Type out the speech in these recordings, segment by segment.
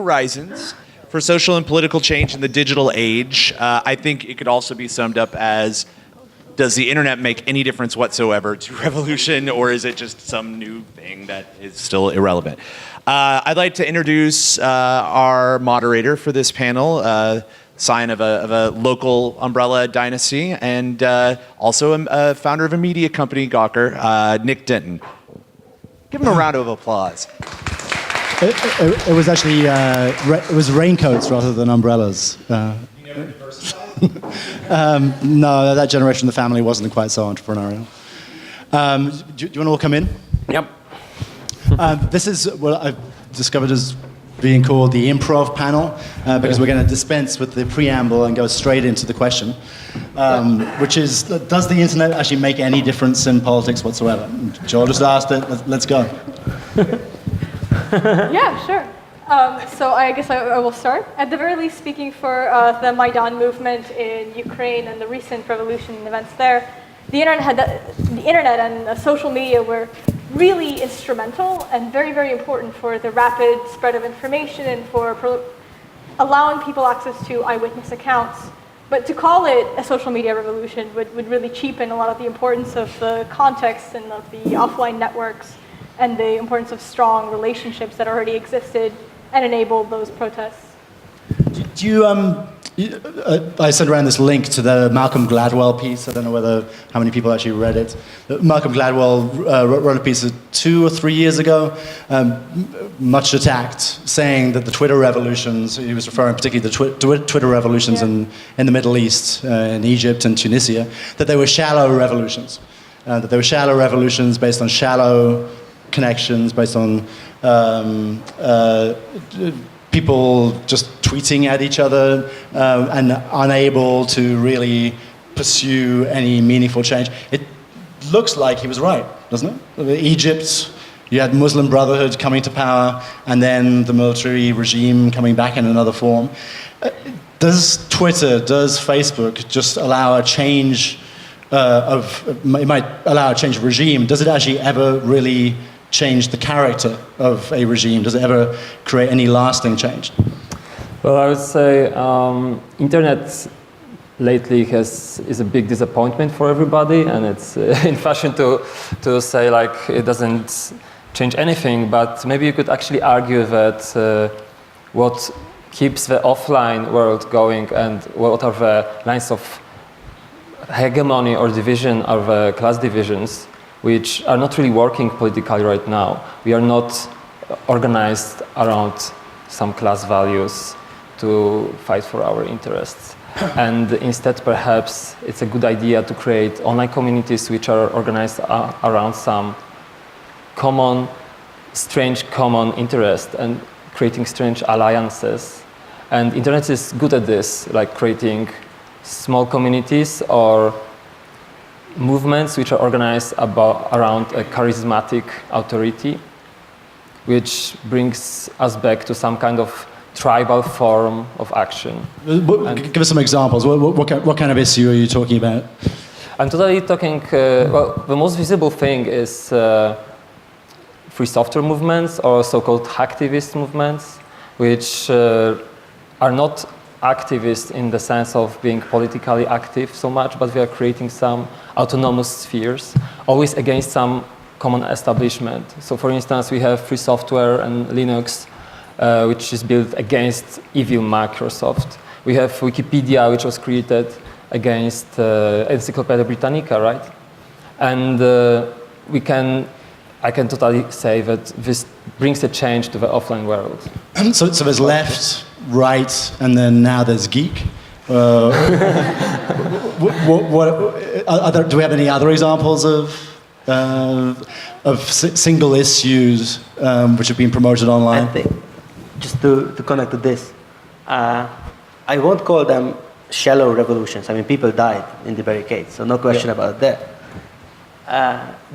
horizons for social and political change in the digital age. I think it could also be summed up as, does the internet make any difference whatsoever to revolution, or is it just some new thing that is still irrelevant? I'd like to introduce our moderator for this panel, sign of a local umbrella dynasty, and also a founder of a media company, Gawker, Nick Denton. Give him a round of applause. It was actually it was raincoats rather than umbrellas. You never diversified? No, that generation of the family wasn't quite so entrepreneurial. Do you want to all come in? Yep. This is what I've discovered as being called the improv panel, because we're going to dispense with the preamble and go straight into the question, which is, does the internet actually make any difference in politics whatsoever? Joel just asked it, let's go. Yeah, sure. So I guess I will start. At the very least, speaking for the Maidan movement in Ukraine and the recent revolution events there, the internet and social media were really instrumental and very, very important for the rapid spread of information and for allowing people access to eyewitness accounts. But to call it a social media revolution would really cheapen a lot of the importance of the context and of the offline networks and the importance of strong relationships that already existed and enabled those protests. Do you, I sent around this link to the Malcolm Gladwell piece. I don't know how many people actually read it. Malcolm Gladwell wrote a piece 2 or 3 years ago, much attacked, saying that the Twitter revolutions, he was referring particularly to the Twitter revolutions in the Middle East, in Egypt and Tunisia, that they were shallow revolutions. That they were shallow revolutions based on shallow connections, based on people just tweeting at each other and unable to really pursue any meaningful change. It looks like he was right, doesn't it? Egypt, you had Muslim Brotherhood coming to power, and then the military regime coming back in another form. Does Twitter, does Facebook just allow a change it might allow a change of regime? Does it actually ever really change the character of a regime? Does it ever create any lasting change? Well, I would say internet lately is a big disappointment for everybody, and it's in fashion to say like it doesn't change anything. But maybe you could actually argue that what keeps the offline world going and what are the lines of hegemony or division are the class divisions, which are not really working politically right now. We are not organized around some class values to fight for our interests. And instead, perhaps, it's a good idea to create online communities which are organized around some strange common interest and creating strange alliances. And internet is good at this, like creating small communities or movements which are organized around a charismatic authority, which brings us back to some kind of tribal form of action. Give us some examples. What kind of issue are you talking about? I'm totally talking, well, the most visible thing is free software movements or so-called hacktivist movements, which are not activists in the sense of being politically active so much, but we are creating some autonomous spheres, always against some common establishment. So for instance, we have free software and Linux, which is built against evil Microsoft. We have Wikipedia, which was created against Encyclopedia Britannica, right? And I can totally say that this brings a change to the offline world. So there's left, right, and then now there's geek. Do we have any other examples of single issues which have been promoted online? I think, just to connect to this, I won't call them shallow revolutions. I mean, people died in the barricades, so no question about that.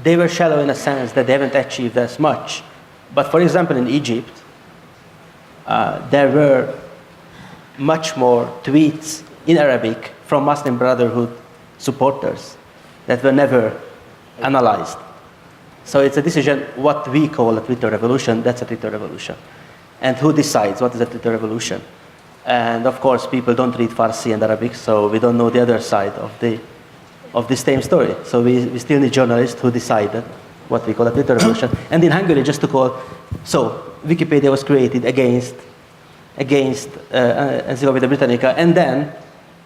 They were shallow in a sense that they haven't achieved as much. But for example, in Egypt, there were much more tweets in Arabic from Muslim Brotherhood supporters that were never analyzed. So it's a decision, what we call a Twitter revolution, that's a Twitter revolution. And who decides what is a Twitter revolution? And of course, people don't read Farsi and Arabic, so we don't know the other side of the same story. So we still need journalists who decided what we call a Twitter revolution. And in Hungary, just to call, so Wikipedia was created against Encyclopedia Britannica, and then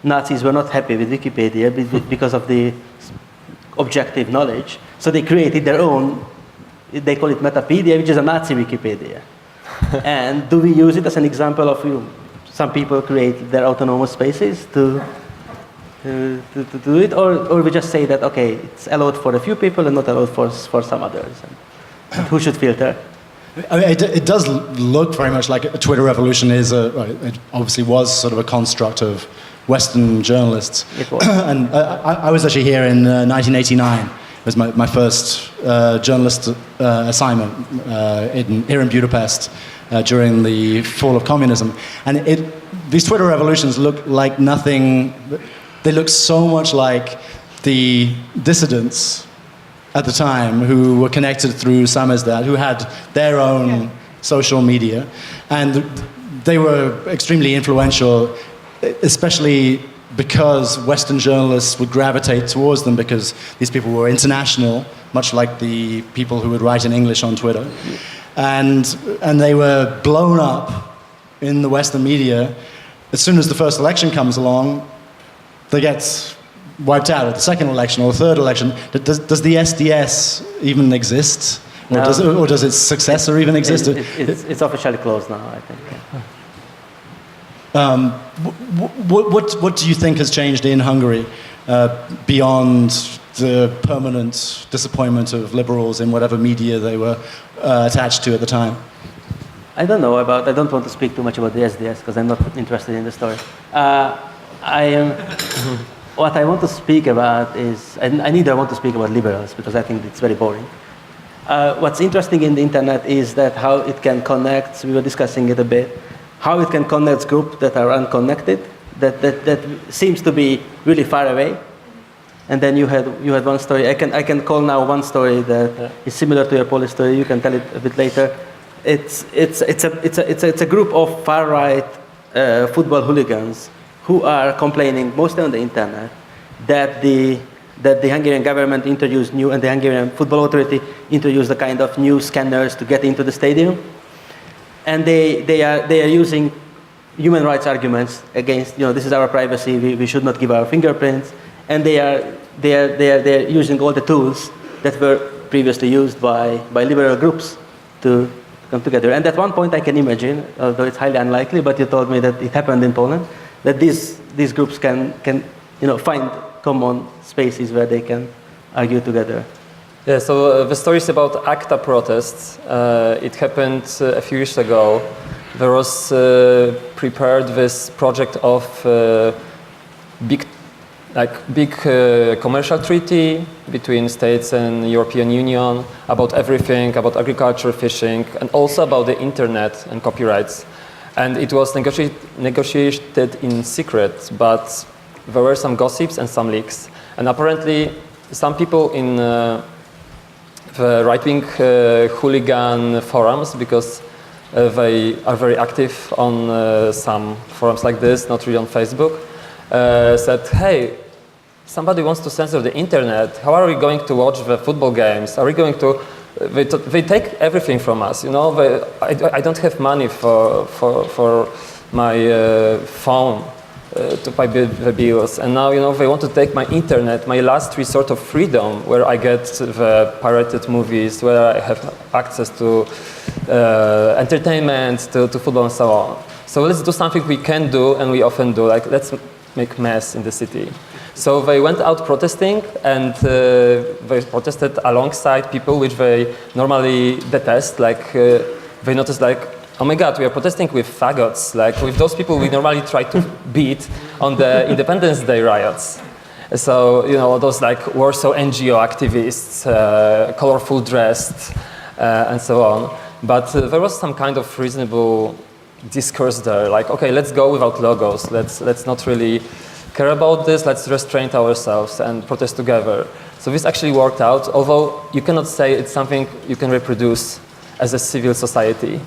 Nazis were not happy with Wikipedia because of the objective knowledge. So they created their own, they call it Metapedia, which is a Nazi Wikipedia. And do we use it as an example of some people create their autonomous spaces to do it, or we just say that, okay, it's allowed for a few people and not allowed for some others? And who should filter? I mean, it does look very much like a Twitter revolution is it obviously was sort of a construct of Western journalists. It was. And I was actually here in 1989. It was my first journalist assignment here in Budapest during the fall of communism. And these Twitter revolutions look like nothing. They look so much like the dissidents at the time who were connected through Samizdat, who had their own social media. And they were extremely influential, especially because Western journalists would gravitate towards them because these people were international, much like the people who would write in English on Twitter. And they were blown up in the Western media. As soon as the first election comes along, they get wiped out at the second election or the third election. Does the SDS even exist? No. Or does its successor even exist? It's officially closed now, I think. What do you think has changed in Hungary beyond the permanent disappointment of liberals in whatever media they were attached to at the time? I don't know I don't want to speak too much about the SDS because I'm not interested in the story. What I want to speak about is, and I neither want to speak about liberals because I think it's very boring. What's interesting in the internet is that how it can connect, we were discussing it a bit, how it can connect groups that are unconnected, that seems to be really far away. And then you had one story. I can call now one story that is similar to your Polish story. You can tell it a bit later. It's a group of far right football hooligans who are complaining, mostly on the internet, that the Hungarian government introduced new, and the Hungarian Football Authority introduced a kind of new scanners to get into the stadium. And they are using human rights arguments against, this is our privacy, we should not give our fingerprints. And they are using all the tools that were previously used by liberal groups to come together. And at one point I can imagine, although it's highly unlikely, but you told me that it happened in Poland, that these groups can find common spaces where they can argue together. Yeah, so the story is about ACTA protests. It happened a few years ago. There was prepared this project of big commercial treaty between states and European Union about everything, about agriculture, fishing, and also about the internet and copyrights. And it was negotiated in secret, but there were some gossips and some leaks. And apparently some people in the right-wing hooligan forums, because they are very active on some forums like this, not really on Facebook, said, hey, somebody wants to censor the internet. How are we going to watch the football games? Are we going to... They take everything from us, I don't have money for my phone to pay the bills. And now, they want to take my internet, my last resort of freedom, where I get the pirated movies, where I have access to entertainment, to football and so on. So let's do something we can do, and we often do, like let's make mess in the city. So they went out protesting, and they protested alongside people which they normally detest. Like they noticed, like, oh my God, we are protesting with faggots, like with those people we normally try to beat on the Independence Day riots. So those like Warsaw NGO activists, colorful dressed, and so on. But there was some kind of reasonable discourse there, like, okay, let's go without logos. Let's not really care about this, let's restrain ourselves and protest together. So this actually worked out, although you cannot say it's something you can reproduce as a civil society.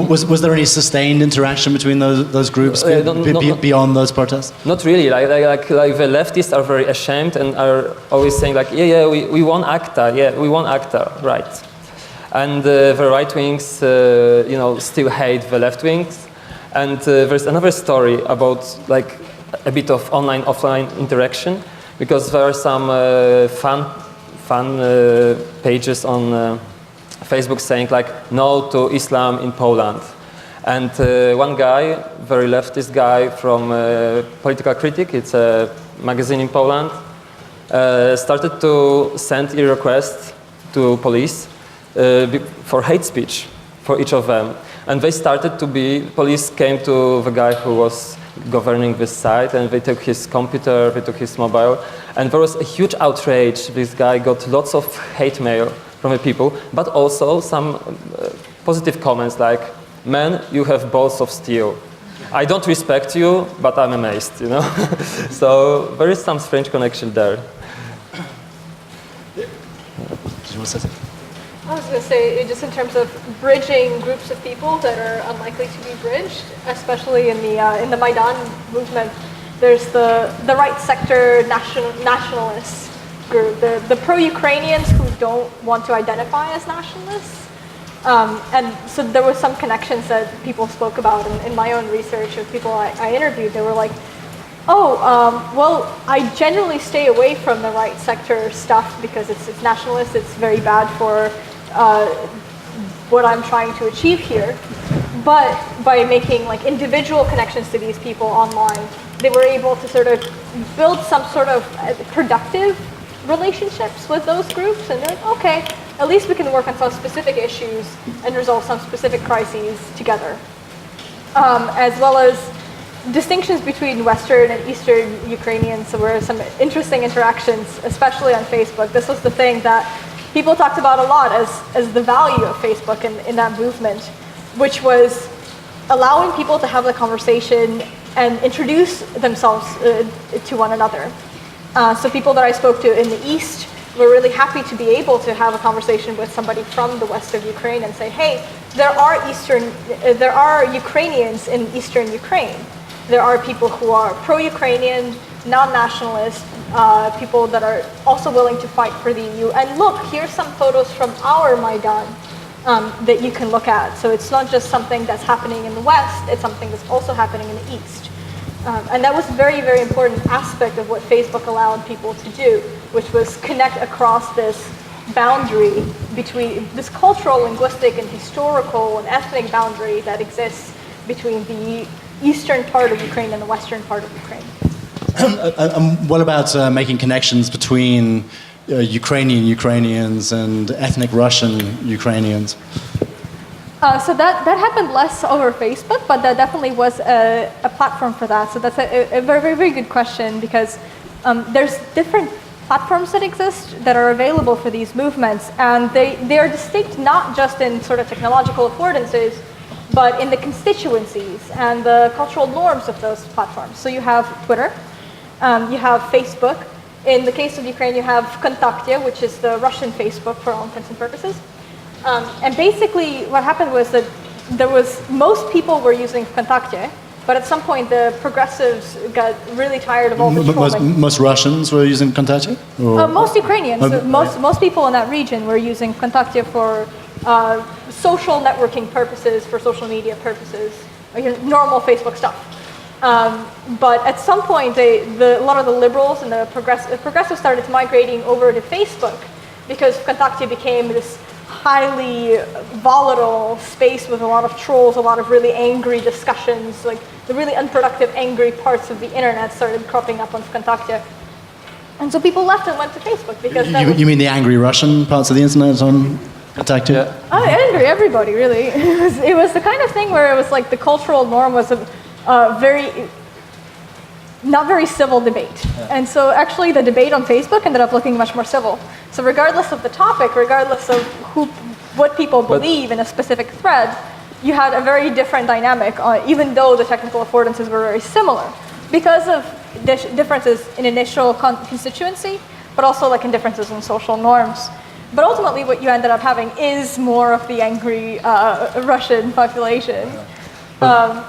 Was there any sustained interaction between those groups beyond those protests? Not really. Like the leftists are very ashamed and are always saying like, yeah, we won ACTA, yeah, we won ACTA, right? And the right wings, still hate the left wings. And there's another story about like a bit of online-offline interaction, because there are some fan pages on Facebook saying like no to Islam in Poland. And one guy, very leftist guy from Political Critic, it's a magazine in Poland, started to send a request to police for hate speech for each of them. And they started to police came to the guy who was governing this site, and they took his computer, they took his mobile, and there was a huge outrage. This guy got lots of hate mail from the people, but also some positive comments like, man, you have balls of steel. I don't respect you, but I'm amazed, So there is some strange connection there. I was going to say, just in terms of bridging groups of people that are unlikely to be bridged, especially in the Maidan movement, there's the right sector nationalists group, the pro-Ukrainians who don't want to identify as nationalists. And so there were some connections that people spoke about in my own research of people I interviewed. They were like, well, I generally stay away from the right sector stuff because it's nationalist, it's very bad for what I'm trying to achieve here. But by making like individual connections to these people online, they were able to sort of build some sort of productive relationships with those groups, and they're like, okay, at least we can work on some specific issues and resolve some specific crises together. As well as distinctions between Western and Eastern Ukrainians. So there were some interesting interactions, especially on Facebook. This was the thing that people talked about a lot as the value of Facebook in that movement, which was allowing people to have the conversation and introduce themselves to one another. So people that I spoke to in the East were really happy to be able to have a conversation with somebody from the west of Ukraine and say, hey, there are Ukrainians in Eastern Ukraine. There are people who are pro-Ukrainian, non-nationalist, people that are also willing to fight for the EU. And look, here's some photos from our Maidan that you can look at. So it's not just something that's happening in the West, it's something that's also happening in the East. And that was a very, very important aspect of what Facebook allowed people to do, which was connect across this boundary between this cultural, linguistic, and historical and ethnic boundary that exists between the eastern part of Ukraine and the western part of Ukraine. What about making connections between Ukrainians and ethnic Russian Ukrainians? So that happened less over Facebook, but that definitely was a platform for that. So that's a very, very, very good question, because there's different platforms that exist that are available for these movements, and they are distinct not just in sort of technological affordances, but in the constituencies and the cultural norms of those platforms. So you have Twitter, you have Facebook. In the case of Ukraine, you have Kontakte, which is the Russian Facebook for all intents and purposes. And basically what happened was that most people were using Kontakte, but at some point the progressives got really tired of all the trolling. Most Russians were using Kontakte? Most Ukrainians, most people in that region were using Kontakte for social networking purposes, for social media purposes, normal Facebook stuff. But at some point, a lot of the liberals and the progressives started migrating over to Facebook, because Kontakte became this highly volatile space with a lot of trolls, a lot of really angry discussions, like the really unproductive, angry parts of the internet started cropping up on Kontakte. And so people left and went to Facebook because you mean the angry Russian parts of the internet on Kontakte? Yeah. Angry everybody, really. It was the kind of thing where it was like the cultural norm was not very civil debate. Yeah. And so actually the debate on Facebook ended up looking much more civil. So regardless of the topic, regardless of what people believe in a specific thread, you had a very different dynamic, even though the technical affordances were very similar, because of differences in initial constituency, but also like in differences in social norms. But ultimately, what you ended up having is more of the angry Russian population.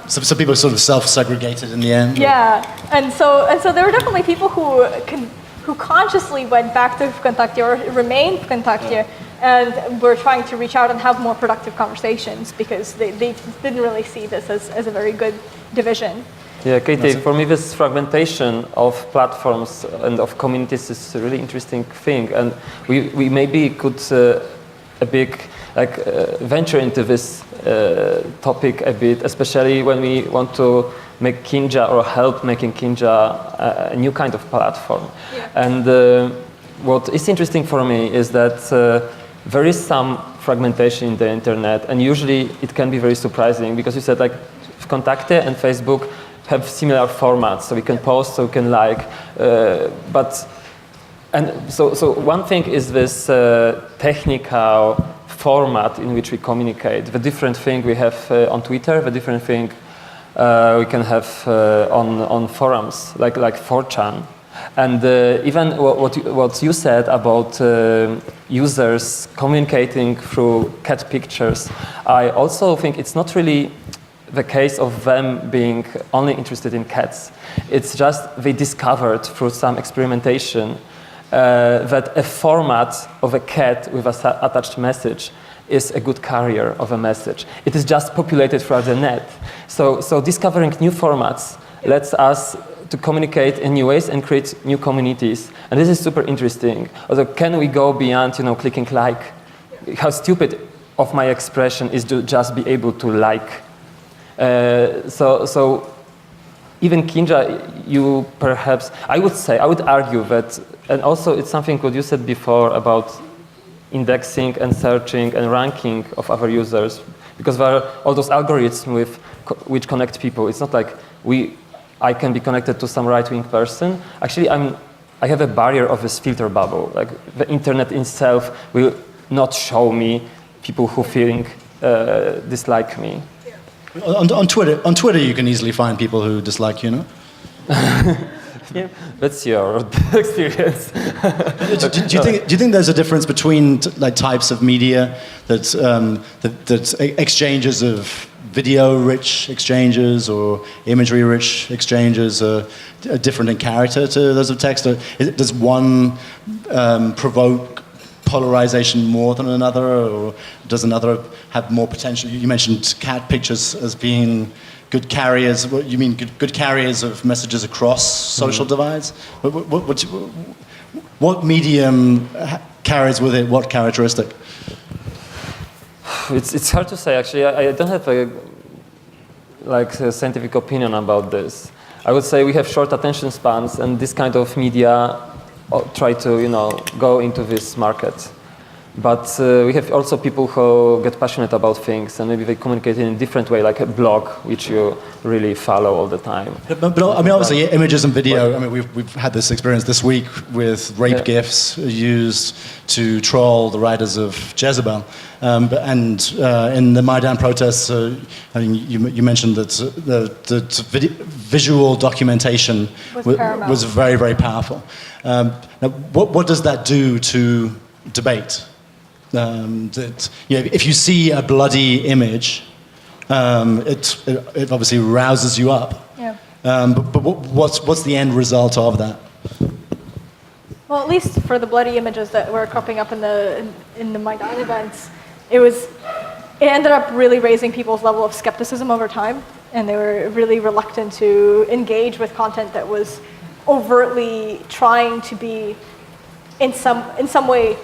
So people sort of self-segregated in the end? Yeah, and so there were definitely people who consciously went back to Vkontakte or remained Vkontakte and were trying to reach out and have more productive conversations because they didn't really see this as a very good division. Yeah, Katie, for me this fragmentation of platforms and of communities is a really interesting thing, and we maybe could venture into this topic a bit, especially when we want to make Kinja or help making Kinja a new kind of platform. Yeah. And what is interesting for me is that there is some fragmentation in the internet, and usually it can be very surprising because you said like Vkontakte and Facebook have similar formats, so we can post, so we can like, so one thing is this technical format in which we communicate. The different thing we have on Twitter, the different thing we can have on forums like 4chan. And even what you said about users communicating through cat pictures, I also think it's not really the case of them being only interested in cats. It's just they discovered through some experimentation that a format of a cat with an attached message is a good carrier of a message. It is just populated throughout the net. So discovering new formats lets us to communicate in new ways and create new communities. And this is super interesting. Although, can we go beyond, clicking like? How stupid of my expression is to just be able to like. So even Kinja, you perhaps, I would argue that, and also it's something what you said before about indexing and searching and ranking of our users, because there are all those algorithms which connect people. It's not like I can be connected to some right-wing person. Actually, I have a barrier of this filter bubble. Like the internet itself will not show me people who dislike me. On Twitter, you can easily find people who dislike you, no? Yeah, that's your experience. do you think there's a difference between types of media that exchanges of video-rich exchanges or imagery-rich exchanges are different in character to those of text? Does one provoke polarization more than another, or does another have more potential? You mentioned cat pictures as being good carriers. What you mean good carriers of messages across social divides? What medium carries with it what characteristic? It's hard to say, actually. I don't have a scientific opinion about this. I would say we have short attention spans, and this kind of media try to go into this market. But we have also people who get passionate about things, and maybe they communicate in a different way, like a blog, which you really follow all the time. But I mean, obviously, images and video. I mean, we've had this experience this week with rape GIFs used to troll the writers of Jezebel, and in the Maidan protests, I mean, you mentioned that the visual documentation was very, very powerful. Now, what does that do to debate? If you see a bloody image, it obviously rouses you up. Yeah. But what's the end result of that? Well, at least for the bloody images that were cropping up in the Maidan events, it ended up really raising people's level of skepticism over time, and they were really reluctant to engage with content that was overtly trying to be in some way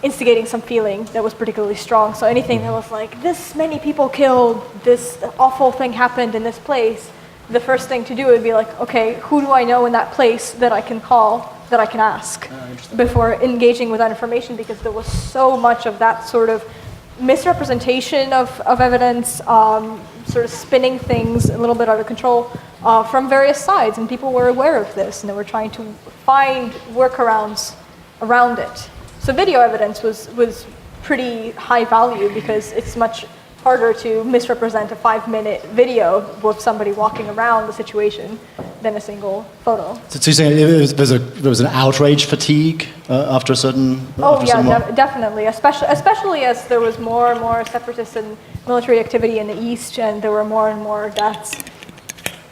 instigating some feeling that was particularly strong. So anything that was like, this many people killed, this awful thing happened in this place, the first thing to do would be like, okay, who do I know in that place that I can call, that I can ask before engaging with that information, because there was so much of that sort of misrepresentation of evidence, sort of spinning things a little bit out of control from various sides, and people were aware of this, and they were trying to find workarounds around it. So video evidence was pretty high value because it's much harder to misrepresent a 5-minute video with somebody walking around the situation than a single photo. So you're saying there was an outrage fatigue after a certain... Oh after yeah, some definitely. Especially as there was more and more separatist and military activity in the east, and there were more and more deaths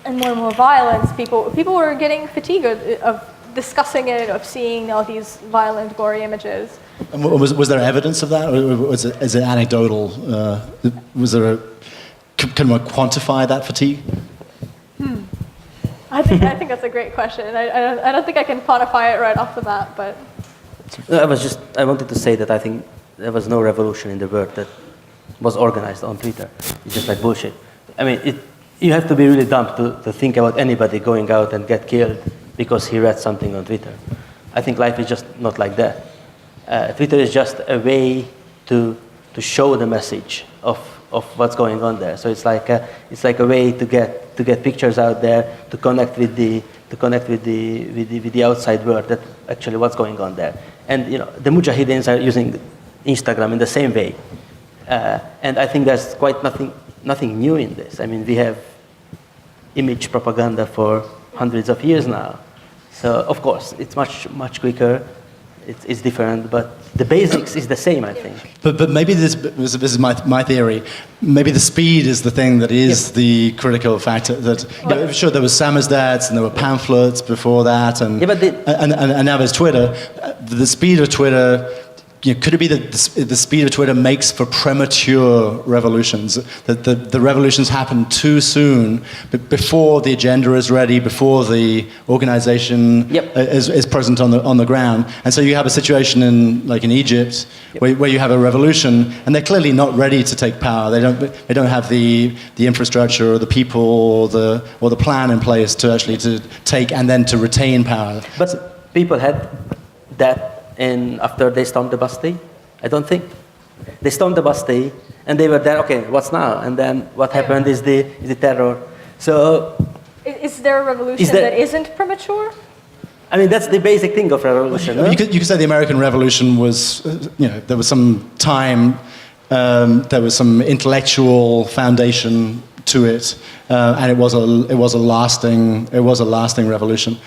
and more violence. People were getting fatigued of discussing it, of seeing all these violent, gory images. And was there evidence of that, or is it anecdotal? Can one quantify that fatigue? I think that's a great question. I don't think I can quantify it right off the bat, but I wanted to say that I think there was no revolution in the world that was organized on Twitter. It's just like bullshit. I mean, you have to be really dumb to think about anybody going out and get killed because he read something on Twitter. I think life is just not like that. Twitter is just a way to show the message of what's going on there. So it's like a way to get pictures out there, to connect with the outside world, that actually what's going on there. And the Mujahideens are using Instagram in the same way. And I think there's quite nothing new in this. I mean, we have image propaganda for hundreds of years now. So of course, it's much quicker. It's different, but the basics is the same, I think. But maybe this is my theory. Maybe the speed is the thing that is the critical factor. That sure, there was samazdats and there were pamphlets before that, and now there's Twitter. The speed of Twitter. Could it be that the speed of Twitter makes for premature revolutions? That the revolutions happen too soon, but before the agenda is ready, before the organization is present on the ground, and so you have a situation in Egypt where you have a revolution, and they're clearly not ready to take power. They don't have the infrastructure or the people or the plan in place to actually to take and then to retain power. But people had that. And after they stormed the Bastille, I don't think. They stormed the Bastille, and they were there, okay, what's now? And then what happened is the terror. So... Is there a revolution that isn't premature? I mean, that's the basic thing of revolution. No? You could say the American Revolution was, there was some time, there was some intellectual foundation to it, and it was a lasting revolution.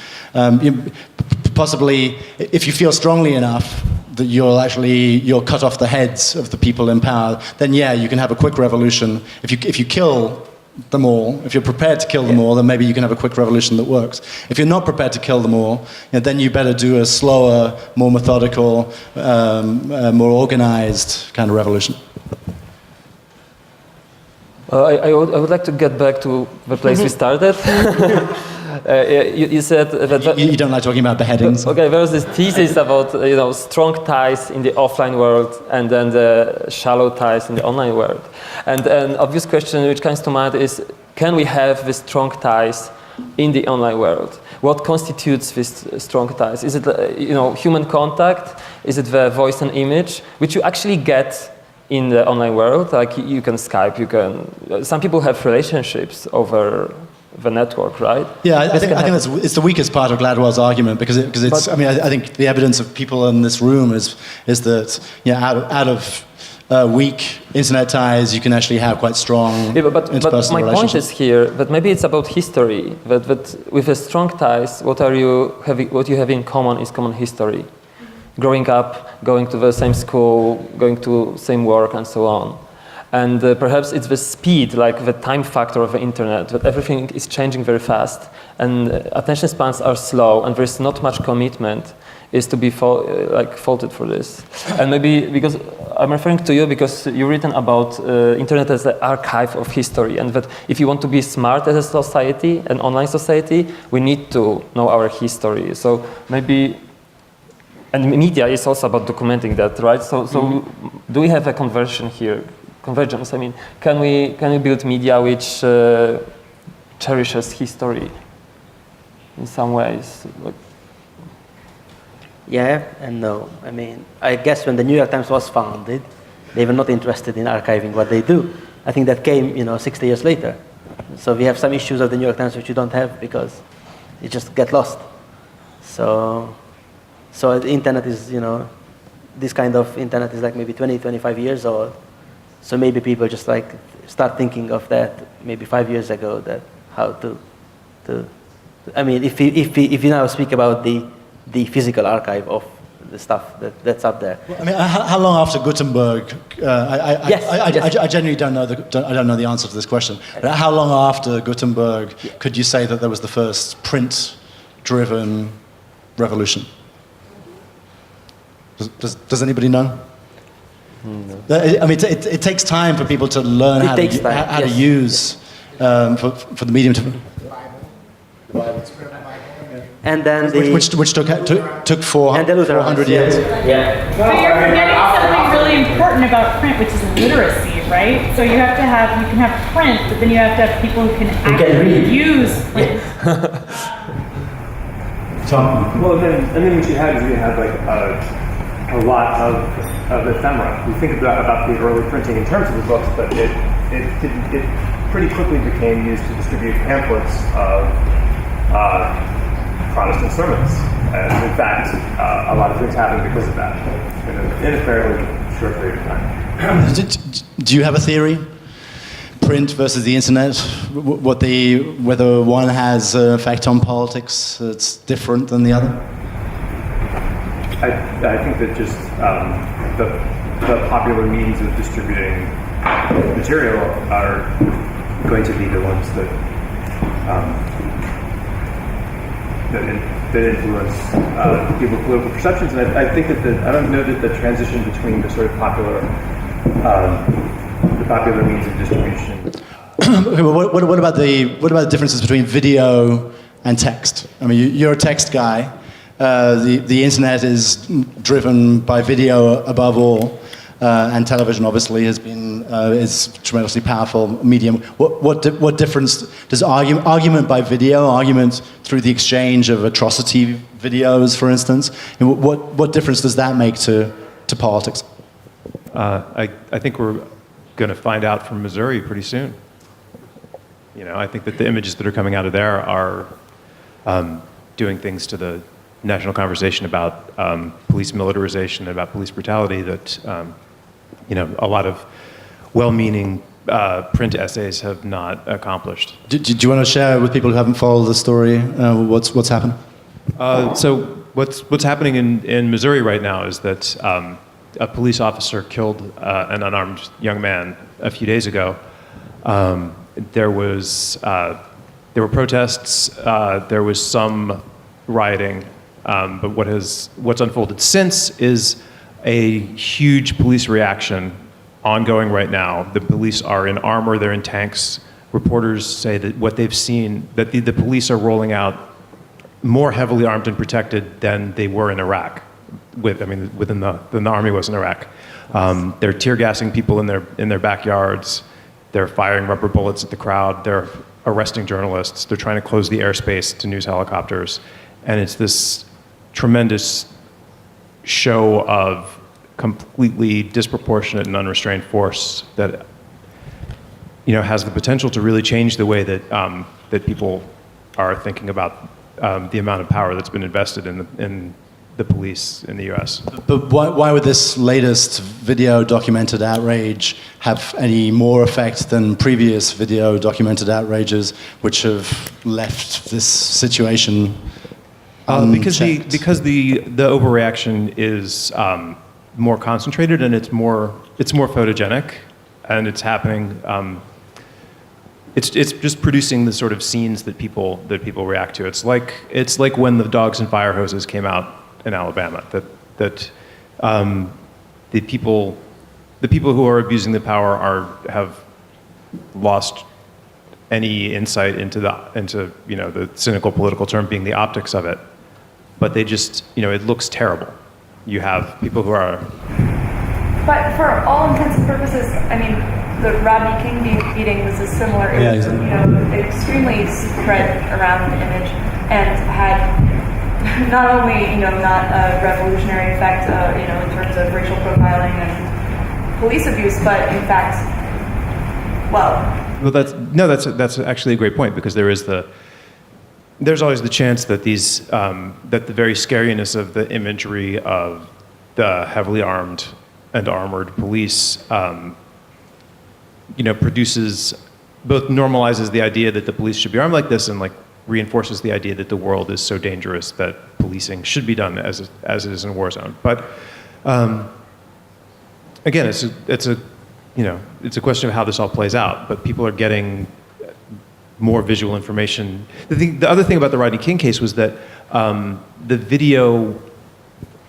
Possibly, if you feel strongly enough that you'll cut off the heads of the people in power, then you can have a quick revolution. If you kill them all, if you're prepared to kill them all, then maybe you can have a quick revolution that works. If you're not prepared to kill them all, then you better do a slower, more methodical, more organized kind of revolution. I would like to get back to the place we started. You said that you don't like talking about beheadings. Okay, there was this thesis about strong ties in the offline world and then the shallow ties in the online world. And an obvious question which comes to mind is: can we have these strong ties in the online world? What constitutes these strong ties? Is it human contact? Is it the voice and image, which you actually get in the online world? Like you can Skype, some people have relationships over the network, right? Yeah, I think it's the weakest part of Gladwell's argument because it's. I think the evidence of people in this room is that out of weak internet ties, you can actually have quite strong but interpersonal my point relationships. is here that maybe it's about history. That with the strong ties, what you have in common is common history. Growing up, going to the same school, going to same work, and so on. And perhaps it's the speed, like the time factor of the internet, that everything is changing very fast, and attention spans are slow, and there's not much commitment, is to be faulted for this. And maybe because I'm referring to you because you've written about internet as an archive of history, and that if you want to be smart as a society, an online society, we need to know our history. So maybe. And media is also about documenting that, right? So do we have a convergence? I mean, can we build media which cherishes history in some ways? Yeah and no. I mean, I guess when the New York Times was founded, they were not interested in archiving what they do. I think that came, 60 years later. So we have some issues of the New York Times which you don't have because you just get lost. So the internet is, this kind of internet is like maybe 20, 25 years old. So maybe people just start thinking of that maybe 5 years ago, that how to I mean, if you now speak about the physical archive of the stuff that's up there. I mean, how long after Gutenberg? Yes. I genuinely don't know the answer to this question. But how long after Gutenberg could you say that there was the first print-driven revolution? Does anybody know? No. I mean, it takes time for people to learn how to use for the medium to. And then which took 400 years. Yeah. But you're forgetting something really important about print, which is literacy, right? So you can have print, but then you have to have people who can actually use print. Well, and then what you had is you had like a lot of ephemera. We think about the early printing in terms of the books, but it pretty quickly became used to distribute pamphlets of Protestant sermons. And in fact, a lot of things happened because of that in a fairly short period of time. Do you have a theory? Print versus the internet, whether one has an effect on politics that's different than the other? I think that just the popular means of distributing material are going to be the ones that influence people's political perceptions. And I think that I don't know that the transition between the sort of popular means of distribution. Okay, well, what about the differences between video and text? I mean, you're a text guy. The internet is driven by video above all, and television obviously has been is a tremendously powerful medium. What difference does argument by video, argument through the exchange of atrocity videos, for instance, what difference does that make to politics? I think we're going to find out from Missouri pretty soon. You know, I think that the images that are coming out of there are doing things to the national conversation about police militarization and about police brutality that, you know, a lot of well-meaning print essays have not accomplished. Do you want to share with people who haven't followed the story what's happened? So what's happening in Missouri right now is that a police officer killed an unarmed young man a few days ago. There were protests. There was some rioting. But what's unfolded since is a huge police reaction ongoing right now. The police are in armor, they're in tanks. Reporters say that what they've seen, that the police are rolling out more heavily armed and protected than they were in Iraq. Than the army was in Iraq. They're tear gassing people in their backyards. They're firing rubber bullets at the crowd. They're arresting journalists. They're trying to close the airspace to news helicopters. And it's this tremendous show of completely disproportionate and unrestrained force that, you know, has the potential to really change the way that that people are thinking about the amount of power that's been invested in the police in the U.S. But why would this latest video-documented outrage have any more effect than previous video-documented outrages, which have left this situation? Because the overreaction is more concentrated and it's more photogenic, and it's happening. It's just producing the sort of scenes that people react to. It's like when the dogs and fire hoses came out in Alabama. That the people who are abusing the power have lost any insight into you know, the cynical political term being the optics of it. But they just, you know, it looks terrible. You have people who are... But for all intents and purposes, I mean, the Rodney King beating was a similar, Yeah, you know, extremely spread around the image and had not only, you know, not a revolutionary effect, you know, in terms of racial profiling and police abuse, but in fact, well, that's actually a great point, because there's always the chance that that the very scariness of the imagery of the heavily armed and armored police, you know, normalizes the idea that the police should be armed like this, and like reinforces the idea that the world is so dangerous that policing should be done as it is in a war zone. But again, it's a question of how this all plays out. But people are getting more visual information. The other thing about the Rodney King case was that the video,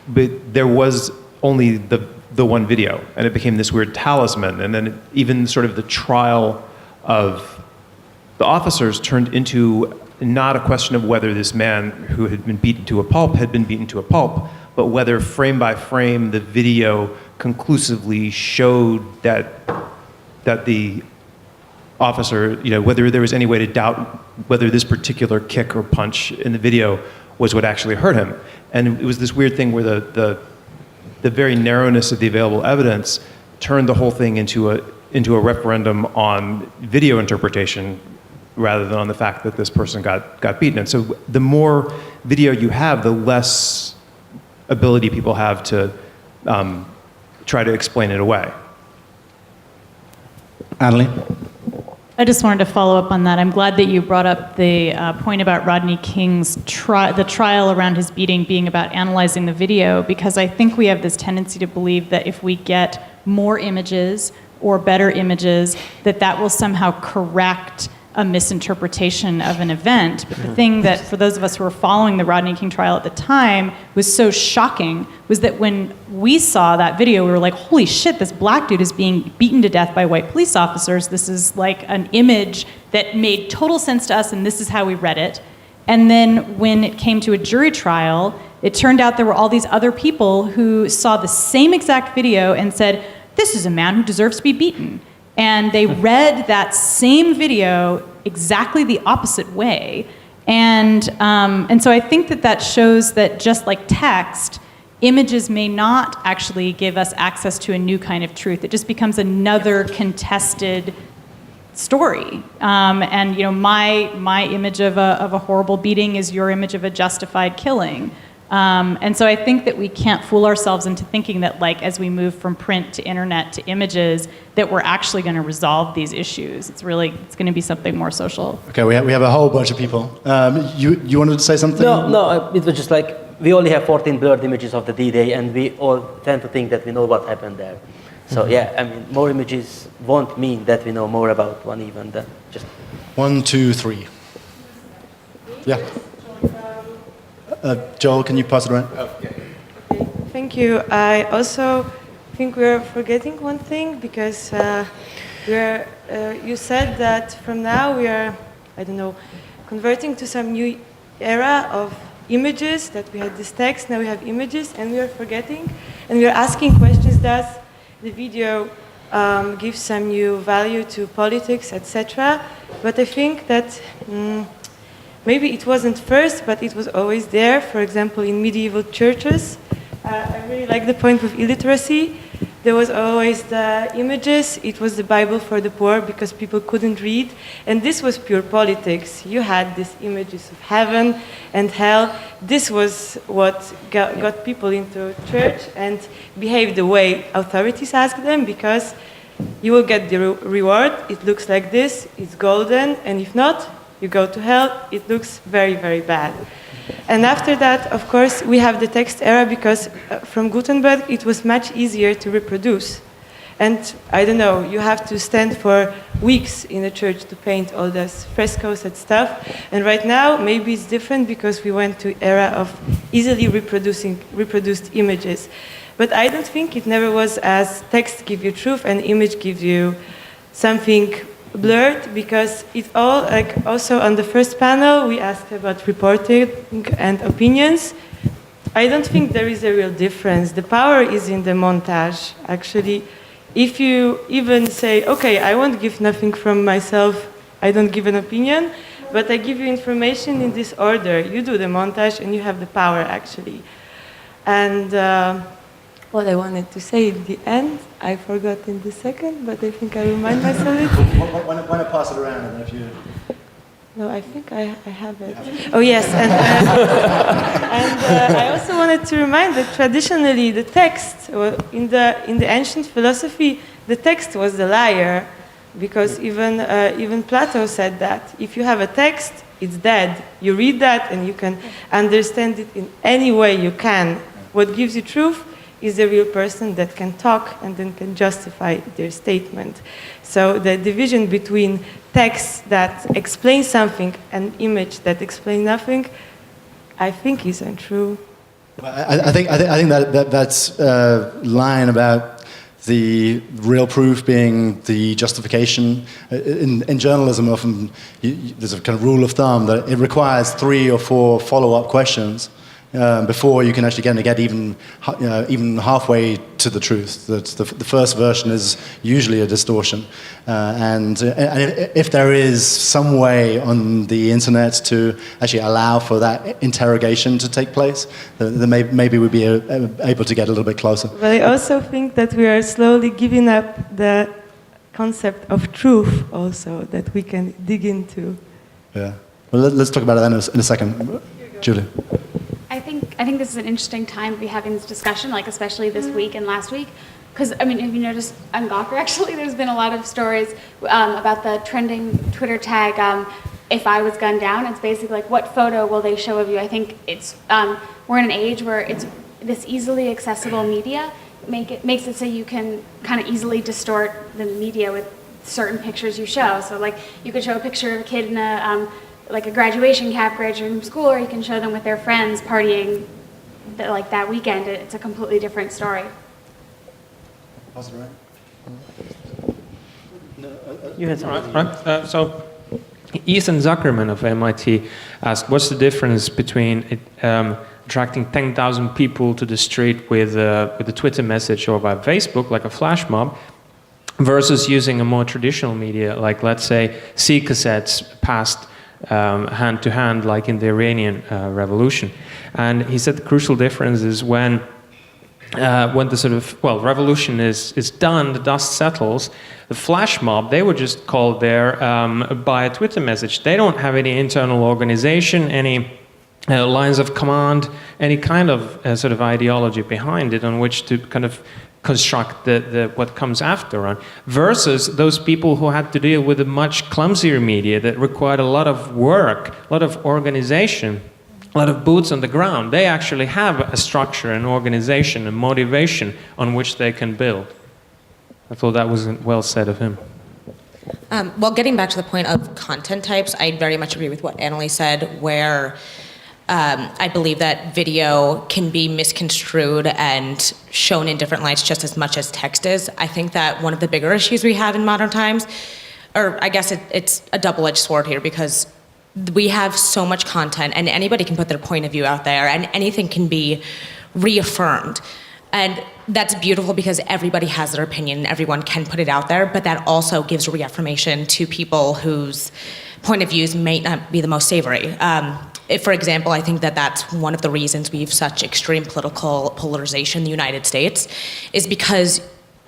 but there was only the one video, and it became this weird talisman. And then even sort of the trial of the officers turned into not a question of whether this man who had been beaten to a pulp had been beaten to a pulp, but whether frame by frame the video conclusively showed that the officer, whether there was any way to doubt whether this particular kick or punch in the video was what actually hurt him. And it was this weird thing where the very narrowness of the available evidence turned the whole thing into a referendum on video interpretation rather than on the fact that this person got beaten. And so the more video you have, the less ability people have to try to explain it away. Annalie? I just wanted to follow up on that. I'm glad that you brought up the point about Rodney King's the trial around his beating being about analyzing the video, because I think we have this tendency to believe that if we get more images or better images, that will somehow correct a misinterpretation of an event. But the thing that, for those of us who were following the Rodney King trial at the time, was so shocking was that when we saw that video, we were like, holy shit, this black dude is being beaten to death by white police officers. This is like an image that made total sense to us, and this is how we read it. And then when it came to a jury trial, it turned out there were all these other people who saw the same exact video and said, this is a man who deserves to be beaten. And they read that same video exactly the opposite way. And so I think that shows that just like text, images may not actually give us access to a new kind of truth. It just becomes another contested story. And my image of a horrible beating is your image of a justified killing. And so I think that we can't fool ourselves into thinking that, like, as we move from print to internet to images, that we're actually going to resolve these issues. It's going to be something more social. Okay, we have a whole bunch of people. You wanted to say something? No, it was just like, we only have 14 blurred images of the D-Day, and we all tend to think that we know what happened there. So yeah, I mean, more images won't mean that we know more about one event than just... 1, 2, 3. Yeah. Joel, can you pass it around? Thank you. I also think we're forgetting one thing, because you said that from now we are, converting to some new era of images, that we had this text, now we have images, and we are forgetting, and we are asking questions. Does the video give some new value to politics, etc.? But I think that maybe it wasn't first, but it was always there. For example, in medieval churches, I really like the point of illiteracy. There was always the images. It was the Bible for the poor, because people couldn't read. And this was pure politics. You had these images of heaven and hell. This was what got people into church and behaved the way authorities asked them, because you will get the reward. It looks like this. It's golden. And if not, you go to hell. It looks very, very bad. And after that, of course, we have the text era, because from Gutenberg, it was much easier to reproduce. And I don't know, you have to stand for weeks in a church to paint all those frescoes and stuff. And right now, maybe it's different, because we went to era of easily reproduced images. But I don't think it never was as text give you truth and image gives you something blurred, because it's all, like, also on the first panel we asked about reporting and opinions. I don't think there is a real difference. The power is in the montage, actually. If you even say, okay, I won't give nothing from myself, I don't give an opinion, but I give you information in this order, you do the montage and you have the power, actually. And what I wanted to say in the end, I forgot in the second, but I think I remind myself it. Why not pass it around, and then if you... No, I think I have it. Oh yes, and I also wanted to remind that traditionally the text, in the ancient philosophy, the text was the liar, because even Plato said that if you have a text, it's dead. You read that and you can understand it in any way you can. What gives you truth is a real person that can talk and then can justify their statement. So the division between text that explains something and image that explains nothing, I think is untrue. I think that's line about the real proof being the justification. In journalism, often there's a kind of rule of thumb that it requires 3 or 4 follow-up questions before you can actually get even halfway to the truth. That the first version is usually a distortion, and if there is some way on the internet to actually allow for that interrogation to take place, then maybe we'd be able to get a little bit closer. But I also think that we are slowly giving up the concept of truth also that we can dig into. Yeah. Well, let's talk about it then in a second. Julie. I think this is an interesting time to be having this discussion, like especially this week and last week, because I mean, if you noticed on Gawker, actually, there's been a lot of stories about the trending Twitter tag. If I was gunned down, it's basically like, what photo will they show of you? I think it's we're in an age where it's this easily accessible media makes it so you can kind of easily distort the media with certain pictures you show. So like you could show a picture of a kid in a like a graduation cap graduating from school, or you can show them with their friends partying like that weekend. It's a completely different story. You had something. Right. So Ethan Zuckerman of MIT asked, what's the difference between attracting 10,000 people to the street with a Twitter message or by Facebook, like a flash mob, versus using a more traditional media, like let's say C-cassettes passed hand to hand, like in the Iranian revolution. And he said the crucial difference is when the sort of, revolution is done, the dust settles, the flash mob, they were just called there by a Twitter message. They don't have any internal organization, any lines of command, any kind of sort of ideology behind it on which to kind of construct what comes after on, versus those people who had to deal with a much clumsier media that required a lot of work, a lot of organization, a lot of boots on the ground. They actually have a structure, an organization, a motivation on which they can build. I thought that was well said of him. Well, getting back to the point of content types, I very much agree with what Annalie said, where I believe that video can be misconstrued and shown in different lights just as much as text is. I think that one of the bigger issues we have in modern times, or I guess it's a double-edged sword here, because we have so much content and anybody can put their point of view out there and anything can be reaffirmed. And that's beautiful because everybody has their opinion, everyone can put it out there, but that also gives reaffirmation to people whose point of views may not be the most savory. For example, I think that that's one of the reasons we have such extreme political polarization in the United States, is because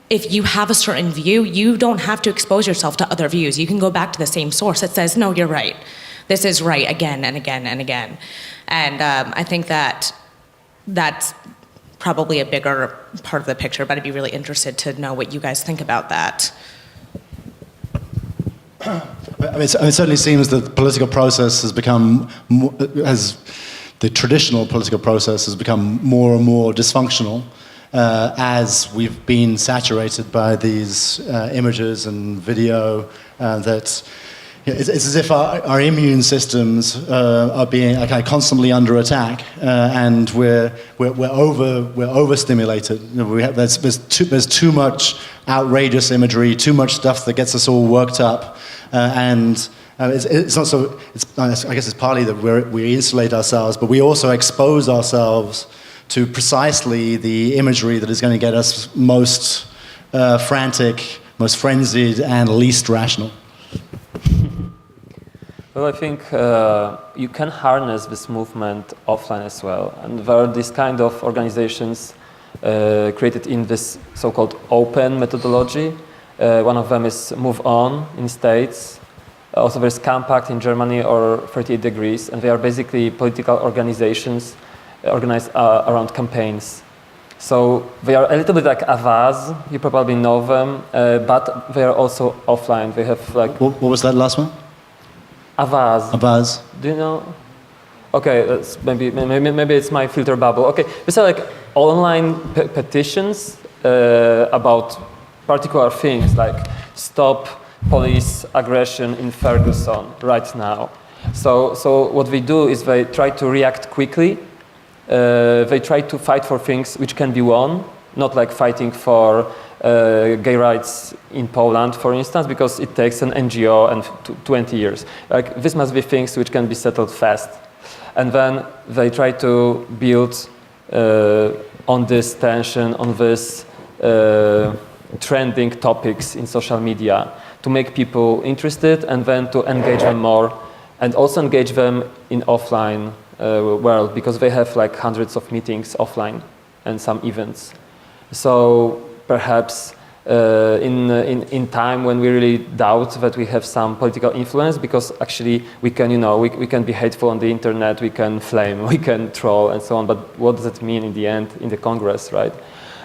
if you have a certain view, you don't have to expose yourself to other views. You can go back to the same source that says, no, you're right. This is right again and again and again. And I think that that's probably a bigger part of the picture, but I'd be really interested to know what you guys think about that. I mean, it certainly seems that the political process has become, the traditional political process has become more and more dysfunctional as we've been saturated by these images and video that it's as if our immune systems are being kind of constantly under attack, and we're overstimulated. You know, there's too much outrageous imagery, too much stuff that gets us all worked up, and it's not so. I guess it's partly that we insulate ourselves, but we also expose ourselves to precisely the imagery that is going to get us most frantic, most frenzied, and least rational. Well, I think you can harness this movement offline as well. And there are these kind of organizations created in this so-called open methodology. One of them is Move On in States. Also there's Compact in Germany, or 38 Degrees. And they are basically political organizations organized around campaigns. So they are a little bit like Avaz, you probably know them, but they are also offline. They have like... What was that last one? Avaz. Do you know? Okay, that's maybe it's my filter bubble. Okay, these are like online petitions about particular things, like stop police aggression in Ferguson right now. So what they do is they try to react quickly. They try to fight for things which can be won, not like fighting for gay rights in Poland, for instance, because it takes an NGO and 20 years. Like, this must be things which can be settled fast. And then they try to build on this tension, on this trending topics in social media to make people interested and then to engage them more and also engage them in offline world, because they have like hundreds of meetings offline and some events. So perhaps in time when we really doubt that we have some political influence, because actually we can, we can be hateful on the internet, we can flame, we can troll and so on, but what does it mean in the end in the Congress, right?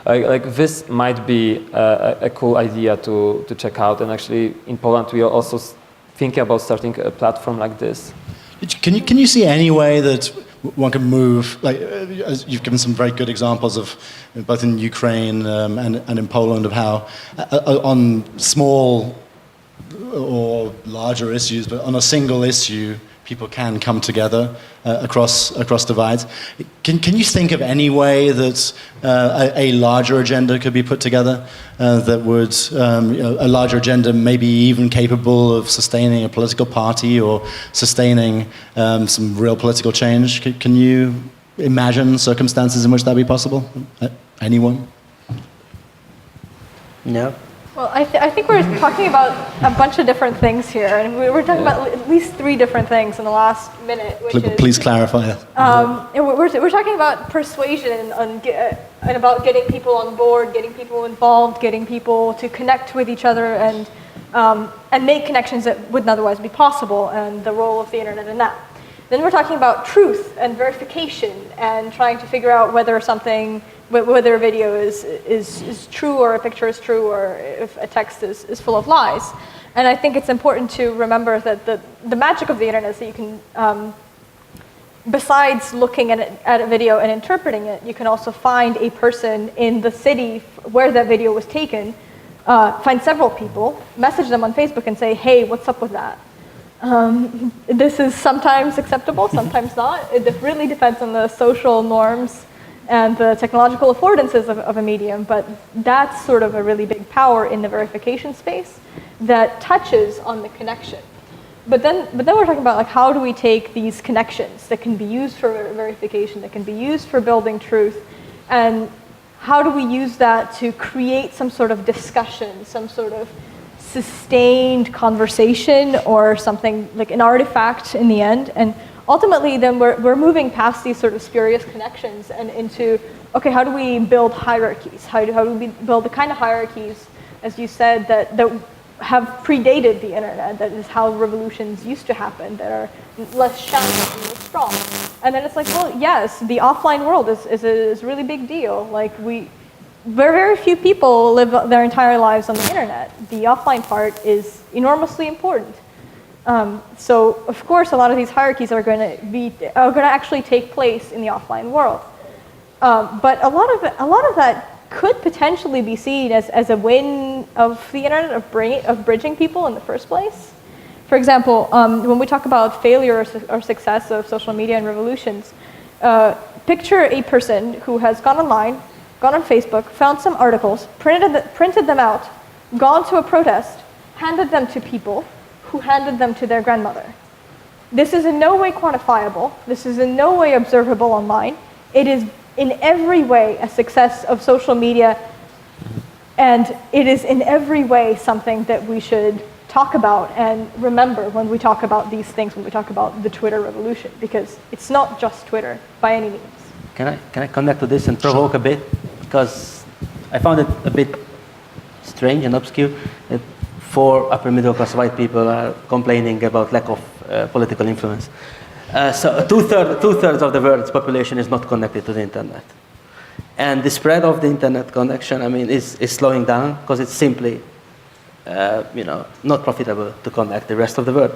Like this might be a cool idea to check out, and actually in Poland we are also thinking about starting a platform like this. Can you see any way that one can move, like you've given some very good examples of both in Ukraine and in Poland, of how on small or larger issues, but on a single issue, people can come together across divides. Can you think of any way that a larger agenda could be put together that would, a larger agenda maybe even capable of sustaining a political party or sustaining some real political change? Can you imagine circumstances in which that would be possible? Anyone? No. Well, I think we're talking about a bunch of different things here, and we're talking about at least 3 different things in the last minute. Please clarify. We're talking about persuasion and about getting people on board, getting people involved, getting people to connect with each other and make connections that wouldn't otherwise be possible, and the role of the internet in that. Then we're talking about truth and verification and trying to figure out whether a video is true, or a picture is true, or if a text is full of lies. And I think it's important to remember that the magic of the internet is that you can, besides looking at a video and interpreting it, you can also find a person in the city where that video was taken, find several people, message them on Facebook and say, hey, what's up with that? This is sometimes acceptable, sometimes not. It really depends on the social norms and the technological affordances of a medium, but that's sort of a really big power in the verification space that touches on the connection. But then we're talking about, like, how do we take these connections that can be used for verification, that can be used for building truth, and how do we use that to create some sort of discussion, some sort of sustained conversation, or something like an artifact in the end? And ultimately, then we're moving past these sort of spurious connections and into, okay, how do we build hierarchies? How do we build the kind of hierarchies, as you said, that have predated the internet, that is how revolutions used to happen, that are less shallow and less strong? And then it's like, well, yes, the offline world is a really big deal. Like, very few people live their entire lives on the internet. The offline part is enormously important. So of course, a lot of these hierarchies are going to actually take place in the offline world. But a lot of that could potentially be seen as a win of the internet, of bridging people in the first place. For example, when we talk about failure or success of social media and revolutions, picture a person who has gone online, gone on Facebook, found some articles, printed them out, gone to a protest, handed them to people, who handed them to their grandmother. This is in no way quantifiable. This is in no way observable online. It is in every way a success of social media, and it is in every way something that we should talk about and remember when we talk about these things, when we talk about the Twitter revolution, because it's not just Twitter by any means. Can I connect to this and provoke a bit? Because I found it a bit strange and obscure that 4 upper middle class white people are complaining about lack of political influence. So two-thirds of the world's population is not connected to the internet. And the spread of the internet connection, I mean, is slowing down because it's simply, not profitable to connect the rest of the world.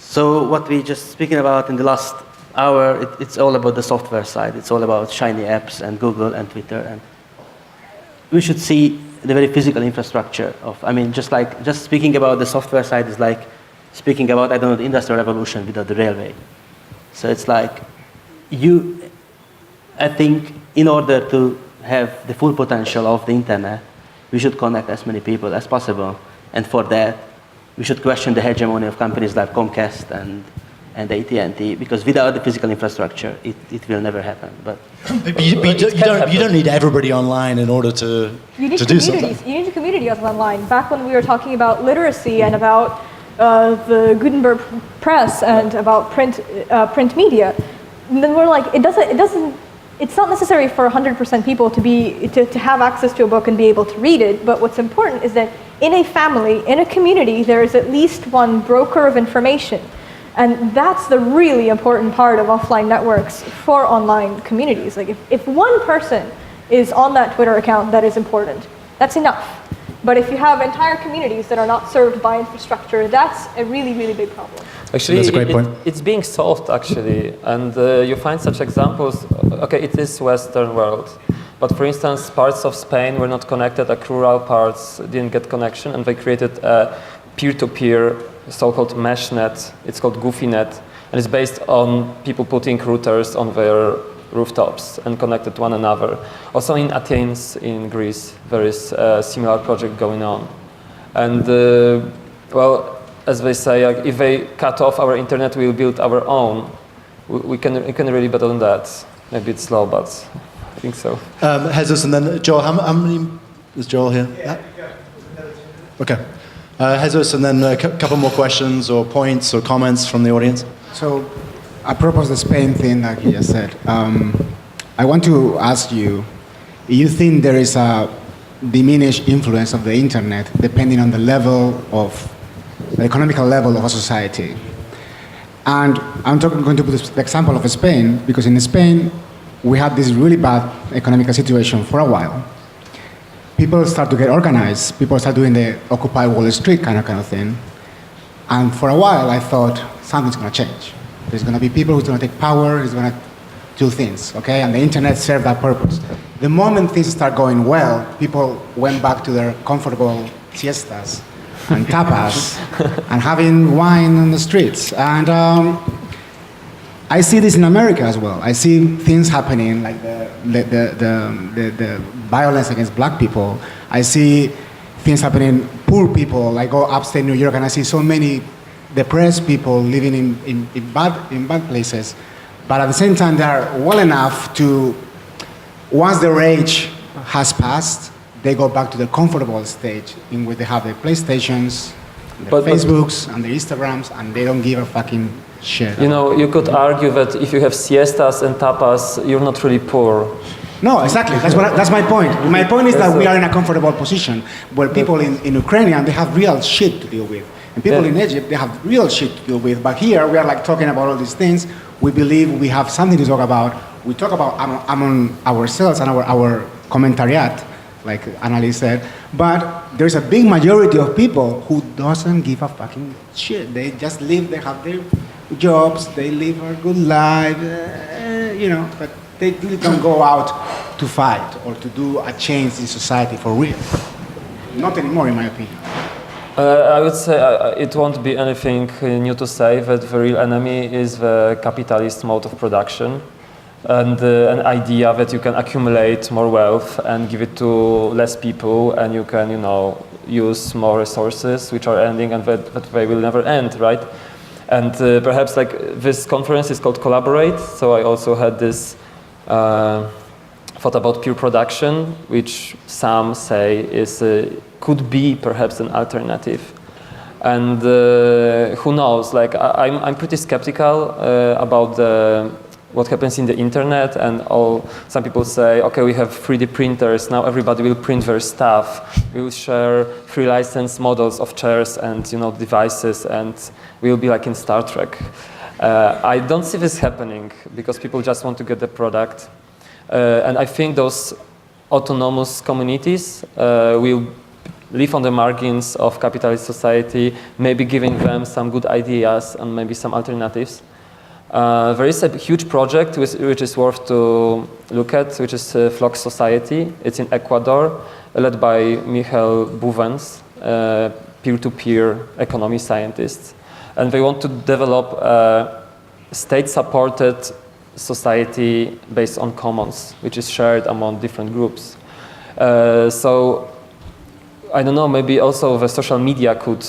So what we just speaking about in the last hour, it's all about the software side. It's all about shiny apps and Google and Twitter, and we should see the very physical infrastructure of. I mean, just speaking about the software side is like speaking about, I don't know, the Industrial Revolution without the railway. So it's like I think in order to have the full potential of the internet, we should connect as many people as possible. And for that, we should question the hegemony of companies like Comcast and AT&T, because without the physical infrastructure, it will never happen. But you don't need everybody online in order to do something. You need communities online. Back when we were talking about literacy and about the Gutenberg press and about print media, then we're like, it's not necessary for 100% people to have access to a book and be able to read it, but what's important is that in a family, in a community, there is at least one broker of information. And that's the really important part of offline networks for online communities. Like if one person is on that Twitter account, that is important. That's enough. But if you have entire communities that are not served by infrastructure, that's a really, really big problem. Actually, that's a great point. It's being solved, actually. And you find such examples. Okay, it is Western world. But for instance, parts of Spain were not connected, like rural parts didn't get connection, and they created a peer-to-peer so-called mesh net. It's called GoofyNet, and it's based on people putting routers on their rooftops and connected to one another. Also in Athens, in Greece, there is a similar project going on. And well, as they say, if they cut off our internet, we'll build our own. We can really bet on that. Maybe it's slow, but I think so. Jesus, and then Joel. How many is Joel here? Yeah. Okay. Jesus, and then a couple more questions or points or comments from the audience. So, I propose the Spain thing that he just said. I want to ask you, you think there is a diminished influence of the internet depending on the level of, the economical level of a society? And I'm going to put the example of Spain, because in Spain, we had this really bad economic situation for a while. People start to get organized. People start doing the Occupy Wall Street kind of thing. And for a while, I thought something's going to change. There's going to be people who's going to take power, who's going to do things, okay? And the internet served that purpose. The moment things start going well, people went back to their comfortable siestas and tapas and having wine on the streets. And I see this in America as well. I see things happening like the violence against black people. I see things happening, poor people. I go upstate New York and I see so many depressed people living in bad places. But at the same time, they are well enough to, once the rage has passed, they go back to the comfortable stage in which they have their PlayStations, their Facebooks, and their Instagrams, and they don't give a fucking shit. You know, you could argue that if you have siestas and tapas, you're not really poor. No, exactly. That's my point. My point is that we are in a comfortable position where people in Ukraine, they have real shit to deal with. And people in Egypt, they have real shit to deal with. But here, we are like talking about all these things. We believe we have something to talk about. We talk about among ourselves and our commentariat, like Annalise said. But there's a big majority of people who doesn't give a fucking shit. They just live, they have their jobs, they live a good life, you know, but they really don't go out to fight or to do a change in society for real. Not anymore, in my opinion. I would say it won't be anything new to say that the real enemy is the capitalist mode of production, and an idea that you can accumulate more wealth and give it to less people, and you can, you know, use more resources which are ending and that they will never end, right? And perhaps like this conference is called Collaborate, so I also had this thought about peer production, which some say is could be perhaps an alternative. And who knows? Like I'm pretty skeptical about what happens in the internet, and some people say, okay, we have 3D printers, now everybody will print their stuff. We will share free license models of chairs and, you know, devices, and we will be like in Star Trek. I don't see this happening because people just want to get the product. And I think those autonomous communities will live on the margins of capitalist society, maybe giving them some good ideas and maybe some alternatives. There is a huge project which is worth to look at, which is Flock Society. It's in Ecuador, led by Michal Buvens, peer-to-peer economy scientist. And they want to develop a state-supported society based on commons, which is shared among different groups. So, I don't know, maybe also the social media could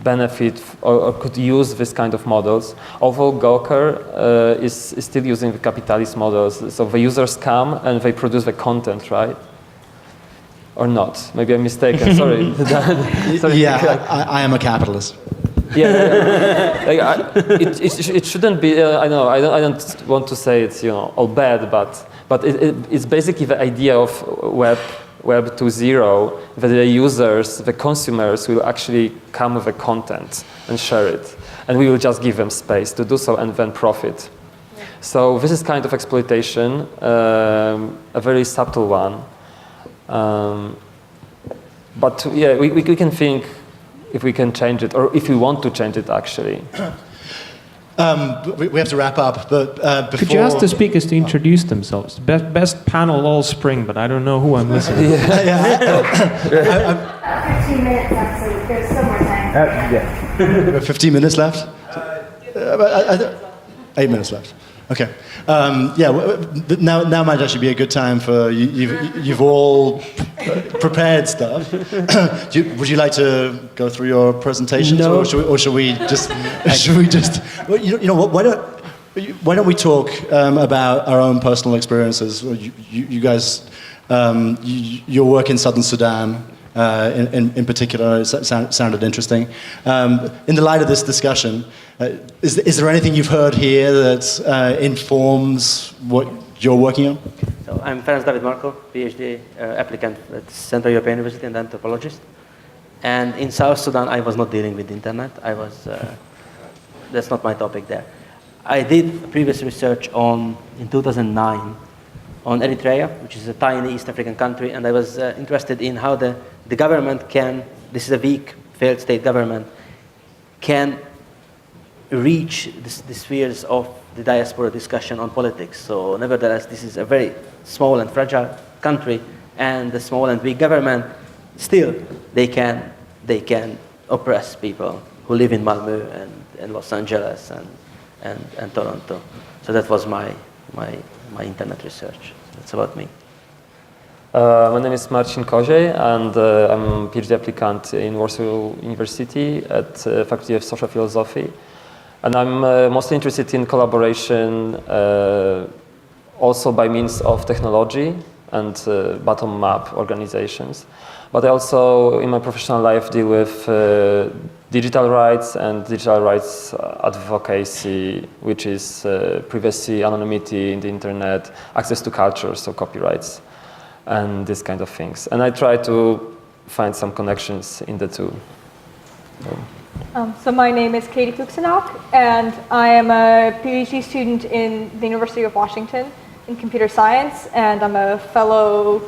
benefit or could use this kind of models. Although Gawker is still using the capitalist models, so the users come and they produce the content, right? Or not? Maybe I'm mistaken. Sorry. Sorry. Yeah, I am a capitalist. Yeah, it shouldn't be. I know. I don't want to say it's all bad, but it's basically the idea of Web 2.0, that the users, the consumers, will actually come with the content and share it. And we will just give them space to do so and then profit. Yeah. So this is kind of exploitation, a very subtle one. But yeah, we can think if we can change it, or if we want to change it, actually. We have to wrap up, but before... Could you ask the speakers to introduce themselves? Best panel all spring, but I don't know who I'm listening to. 15 minutes left, so there's still more time. We have 15 minutes left? 8 minutes left. Okay. Now might actually be a good time for you've all prepared stuff. Would you like to go through your presentations, no. or should we just well, you know what? Why don't we talk about our own personal experiences? You guys, your work in southern Sudan. In particular, sounded interesting. In the light of this discussion, is there anything you've heard here that informs what you're working on? So I'm Ferenc David Marco, PhD applicant at Central European University and anthropologist. And in South Sudan, I was not dealing with the internet. That's not my topic there. I did previous research in 2009 on Eritrea, which is a tiny East African country, and I was interested in how the government this is a weak, failed state government, can reach the spheres of the diaspora discussion on politics. So nevertheless, this is a very small and fragile country, and the small and weak government, still, they can oppress people who live in Malmö and Los Angeles and Toronto. So that was my internet research. That's about me. My name is Marcin Koziej, and I'm a PhD applicant in Warsaw University at Faculty of Social Philosophy. And I'm mostly interested in collaboration also by means of technology and bottom-up organizations. But I also, in my professional life, deal with digital rights and digital rights advocacy, which is privacy, anonymity in the internet, access to culture, so copyrights, and this kind of things. And I try to find some connections in the two. So my name is Katie Kuxenok, and I am a PhD student in the University of Washington in computer science, and I'm a fellow,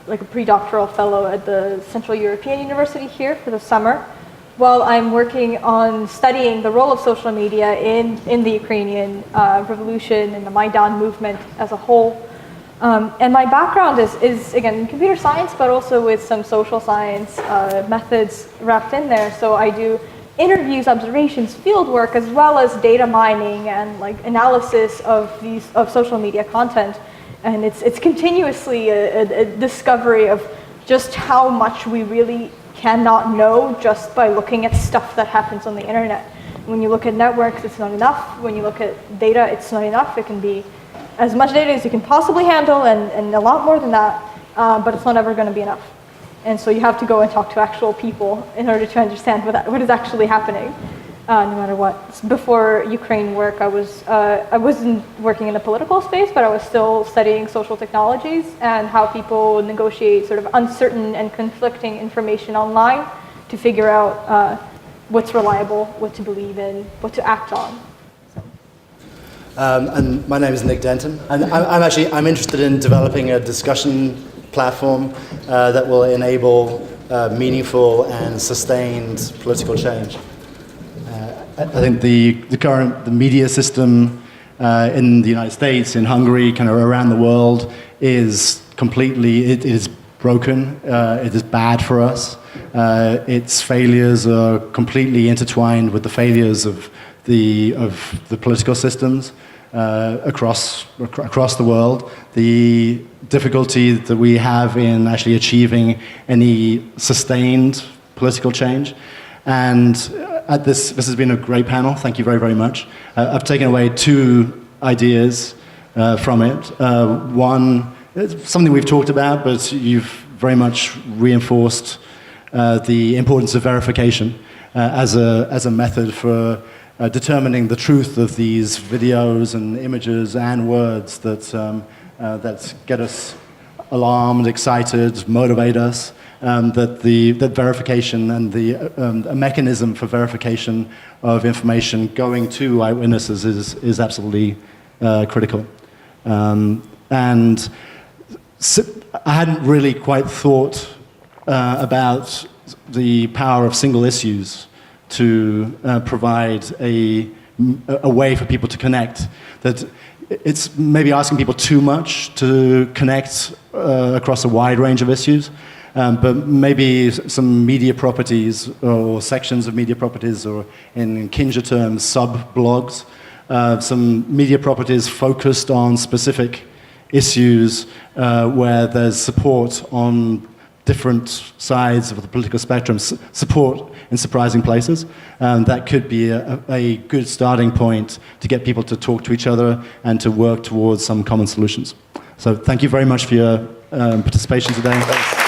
like a pre-doctoral fellow at the Central European University here for the summer, while I'm working on studying the role of social media in the Ukrainian revolution and the Maidan movement as a whole. And my background is again, in computer science, but also with some social science methods wrapped in there. So I do interviews, observations, field work, as well as data mining and like analysis of social media content. And it's continuously a discovery of just how much we really cannot know just by looking at stuff that happens on the internet. When you look at networks, it's not enough. When you look at data, it's not enough. It can be as much data as you can possibly handle and a lot more than that, but it's not ever going to be enough. And so you have to go and talk to actual people in order to understand what is actually happening, no matter what. Before Ukraine work, I wasn't working in the political space, but I was still studying social technologies and how people negotiate sort of uncertain and conflicting information online to figure out what's reliable, what to believe in, what to act on. And my name is Nick Denton, and I'm interested in developing a discussion platform that will enable meaningful and sustained political change. I think the current media system in the United States, in Hungary, kind of around the world, is completely, it is broken. It is bad for us. Its failures are completely intertwined with the failures of the political systems across the world. The difficulty that we have in actually achieving any sustained political change. And this has been a great panel. Thank you very, very much. I've taken away two ideas from it. One, it's something we've talked about, but you've very much reinforced the importance of verification as a method for determining the truth of these videos and images and words that get us alarmed, excited, motivate us. That verification and a mechanism for verification of information going to eyewitnesses is absolutely critical. And I hadn't really quite thought about the power of single issues to provide a way for people to connect. That it's maybe asking people too much to connect across a wide range of issues. But maybe some media properties or sections of media properties, or in Kinja terms, sub-blogs, some media properties focused on specific issues where there's support on different sides of the political spectrum, support in surprising places. That could be a good starting point to get people to talk to each other and to work towards some common solutions. So thank you very much for your participation today. Thanks.